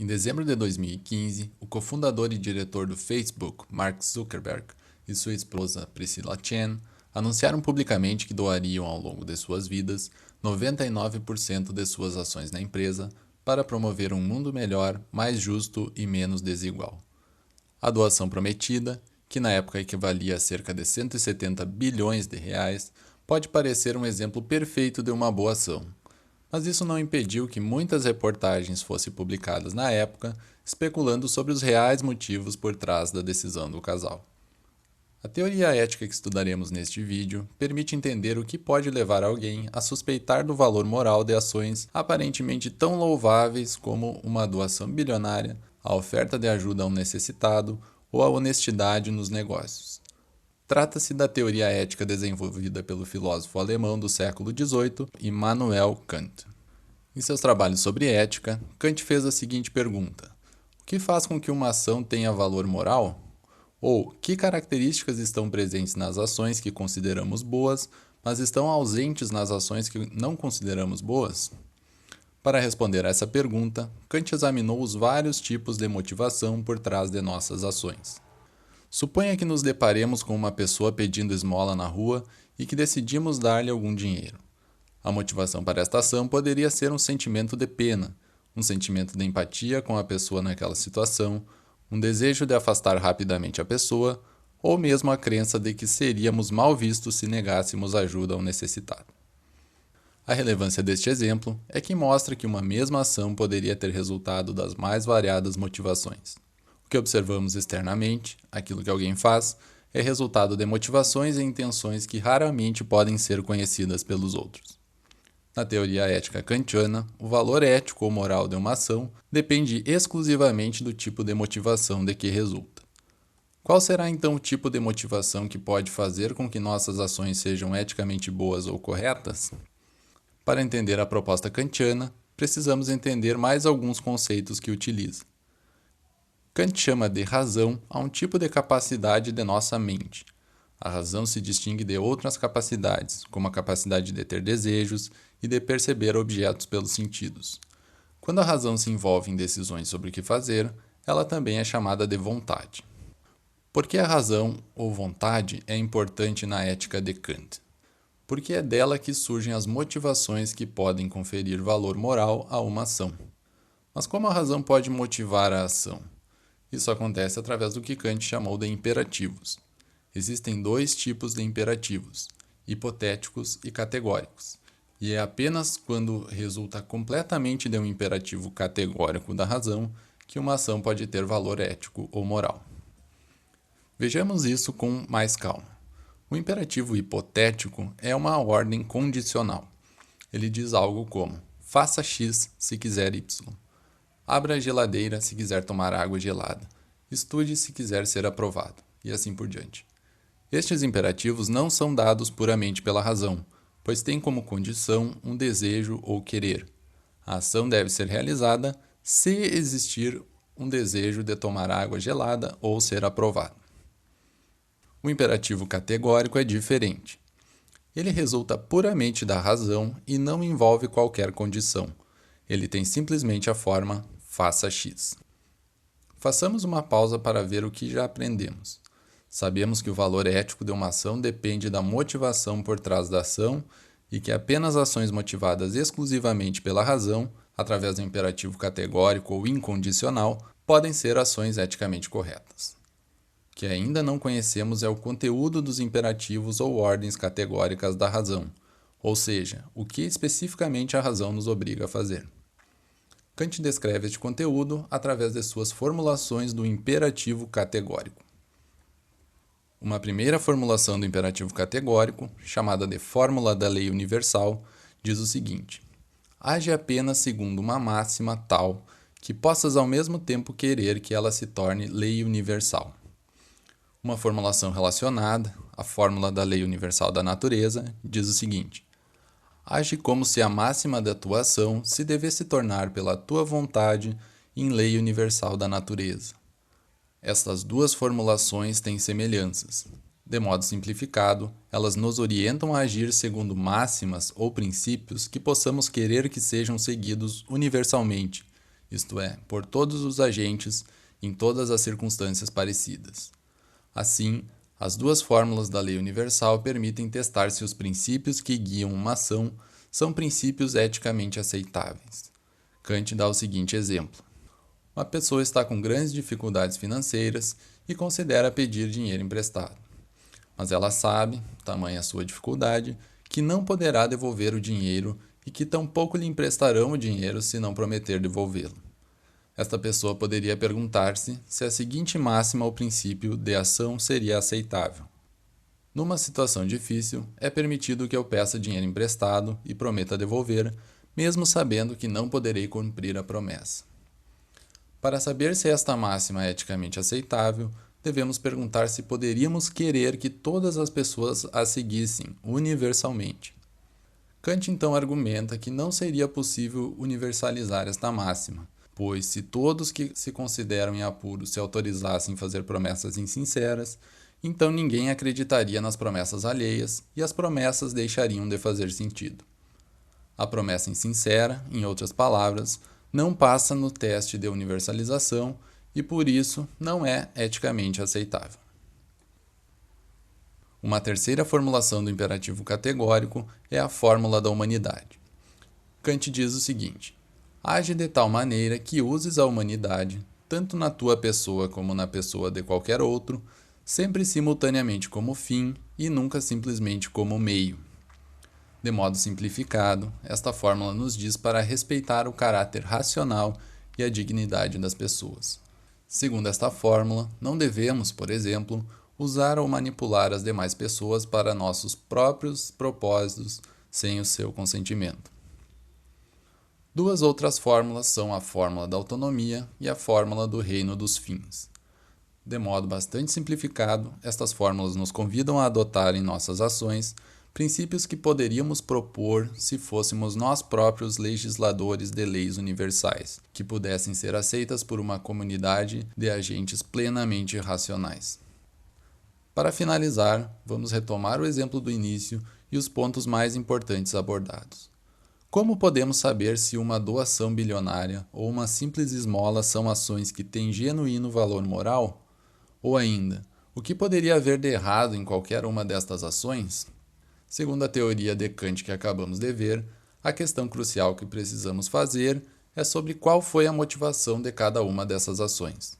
Em dezembro de 2015, o cofundador e diretor do Facebook, Mark Zuckerberg, e sua esposa Priscilla Chan anunciaram publicamente que doariam ao longo de suas vidas 99% de suas ações na empresa para promover um mundo melhor, mais justo e menos desigual. A doação prometida, que na época equivalia a cerca de 170 bilhões de reais, pode parecer um exemplo perfeito de uma boa ação. Mas isso não impediu que muitas reportagens fossem publicadas na época, especulando sobre os reais motivos por trás da decisão do casal. A teoria ética que estudaremos neste vídeo permite entender o que pode levar alguém a suspeitar do valor moral de ações aparentemente tão louváveis como uma doação bilionária, a oferta de ajuda a um necessitado ou a honestidade nos negócios. Trata-se da teoria ética desenvolvida pelo filósofo alemão do século XVIII, Immanuel Kant. Em seus trabalhos sobre ética, Kant fez a seguinte pergunta: o que faz com que uma ação tenha valor moral? Ou que características estão presentes nas ações que consideramos boas, mas estão ausentes nas ações que não consideramos boas? Para responder a essa pergunta, Kant examinou os vários tipos de motivação por trás de nossas ações. Suponha que nos deparemos com uma pessoa pedindo esmola na rua e que decidimos dar-lhe algum dinheiro. A motivação para esta ação poderia ser um sentimento de pena, um sentimento de empatia com a pessoa naquela situação, um desejo de afastar rapidamente a pessoa, ou mesmo a crença de que seríamos mal vistos se negássemos ajuda ao necessitado. A relevância deste exemplo é que mostra que uma mesma ação poderia ter resultado das mais variadas motivações. O que observamos externamente, aquilo que alguém faz, é resultado de motivações e intenções que raramente podem ser conhecidas pelos outros. Na teoria ética kantiana, o valor ético ou moral de uma ação depende exclusivamente do tipo de motivação de que resulta. Qual será então o tipo de motivação que pode fazer com que nossas ações sejam eticamente boas ou corretas? Para entender a proposta kantiana, precisamos entender mais alguns conceitos que utiliza. Kant chama de razão a um tipo de capacidade de nossa mente. A razão se distingue de outras capacidades, como a capacidade de ter desejos e de perceber objetos pelos sentidos. Quando a razão se envolve em decisões sobre o que fazer, ela também é chamada de vontade. Por que a razão ou vontade é importante na ética de Kant? Porque é dela que surgem as motivações que podem conferir valor moral a uma ação. Mas como a razão pode motivar a ação? Isso acontece através do que Kant chamou de imperativos. Existem dois tipos de imperativos, hipotéticos e categóricos, e é apenas quando resulta completamente de um imperativo categórico da razão que uma ação pode ter valor ético ou moral. Vejamos isso com mais calma. O imperativo hipotético é uma ordem condicional. Ele diz algo como: faça X se quiser Y. Abra a geladeira se quiser tomar água gelada. Estude se quiser ser aprovado. E assim por diante. Estes imperativos não são dados puramente pela razão, pois têm como condição um desejo ou querer. A ação deve ser realizada se existir um desejo de tomar água gelada ou ser aprovado. O imperativo categórico é diferente. Ele resulta puramente da razão e não envolve qualquer condição. Ele tem simplesmente a forma faça X. Façamos uma pausa para ver o que já aprendemos. Sabemos que o valor ético de uma ação depende da motivação por trás da ação e que apenas ações motivadas exclusivamente pela razão, através do imperativo categórico ou incondicional, podem ser ações eticamente corretas. O que ainda não conhecemos é o conteúdo dos imperativos ou ordens categóricas da razão, ou seja, o que especificamente a razão nos obriga a fazer. Kant descreve este conteúdo através de suas formulações do imperativo categórico. Uma primeira formulação do imperativo categórico, chamada de fórmula da lei universal, diz o seguinte: age apenas segundo uma máxima tal que possas ao mesmo tempo querer que ela se torne lei universal. Uma formulação relacionada, a fórmula da lei universal da natureza, diz o seguinte: age como se a máxima da tua ação se devesse tornar pela tua vontade em lei universal da natureza. Estas duas formulações têm semelhanças. De modo simplificado, elas nos orientam a agir segundo máximas ou princípios que possamos querer que sejam seguidos universalmente, isto é, por todos os agentes em todas as circunstâncias parecidas. Assim, as duas fórmulas da lei universal permitem testar se os princípios que guiam uma ação são princípios eticamente aceitáveis. Kant dá o seguinte exemplo. Uma pessoa está com grandes dificuldades financeiras e considera pedir dinheiro emprestado. Mas ela sabe, tamanha a sua dificuldade, que não poderá devolver o dinheiro e que tampouco lhe emprestarão o dinheiro se não prometer devolvê-lo. Esta pessoa poderia perguntar-se se a seguinte máxima ou princípio de ação seria aceitável. Numa situação difícil, é permitido que eu peça dinheiro emprestado e prometa devolver, mesmo sabendo que não poderei cumprir a promessa. Para saber se esta máxima é eticamente aceitável, devemos perguntar se poderíamos querer que todas as pessoas a seguissem universalmente. Kant então argumenta que não seria possível universalizar esta máxima, pois se todos que se consideram em apuro se autorizassem a fazer promessas insinceras, então ninguém acreditaria nas promessas alheias e as promessas deixariam de fazer sentido. A promessa insincera, em outras palavras, não passa no teste de universalização e por isso não é eticamente aceitável. Uma terceira formulação do imperativo categórico é a fórmula da humanidade. Kant diz o seguinte: age de tal maneira que uses a humanidade, tanto na tua pessoa como na pessoa de qualquer outro, sempre simultaneamente como fim e nunca simplesmente como meio. De modo simplificado, esta fórmula nos diz para respeitar o caráter racional e a dignidade das pessoas. Segundo esta fórmula, não devemos, por exemplo, usar ou manipular as demais pessoas para nossos próprios propósitos sem o seu consentimento. Duas outras fórmulas são a fórmula da autonomia e a fórmula do reino dos fins. De modo bastante simplificado, estas fórmulas nos convidam a adotar em nossas ações princípios que poderíamos propor se fôssemos nós próprios legisladores de leis universais, que pudessem ser aceitas por uma comunidade de agentes plenamente racionais. Para finalizar, vamos retomar o exemplo do início e os pontos mais importantes abordados. Como podemos saber se uma doação bilionária ou uma simples esmola são ações que têm genuíno valor moral? Ou ainda, o que poderia haver de errado em qualquer uma destas ações? Segundo a teoria de Kant que acabamos de ver, a questão crucial que precisamos fazer é sobre qual foi a motivação de cada uma dessas ações.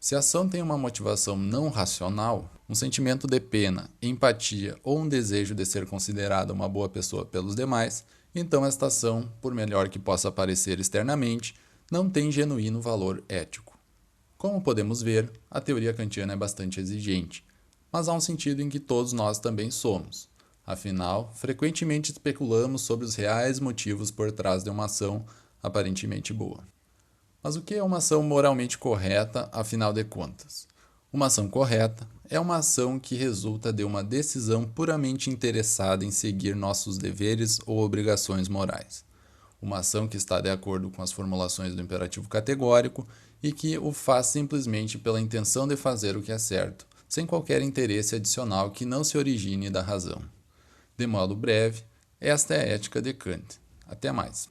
Se a ação tem uma motivação não racional, um sentimento de pena, empatia ou um desejo de ser considerada uma boa pessoa pelos demais, então esta ação, por melhor que possa parecer externamente, não tem genuíno valor ético. Como podemos ver, a teoria kantiana é bastante exigente, mas há um sentido em que todos nós também somos. Afinal, frequentemente especulamos sobre os reais motivos por trás de uma ação aparentemente boa. Mas o que é uma ação moralmente correta, afinal de contas? Uma ação correta é uma ação que resulta de uma decisão puramente interessada em seguir nossos deveres ou obrigações morais. Uma ação que está de acordo com as formulações do imperativo categórico e que o faz simplesmente pela intenção de fazer o que é certo, sem qualquer interesse adicional que não se origine da razão. De modo breve, esta é a ética de Kant. Até mais.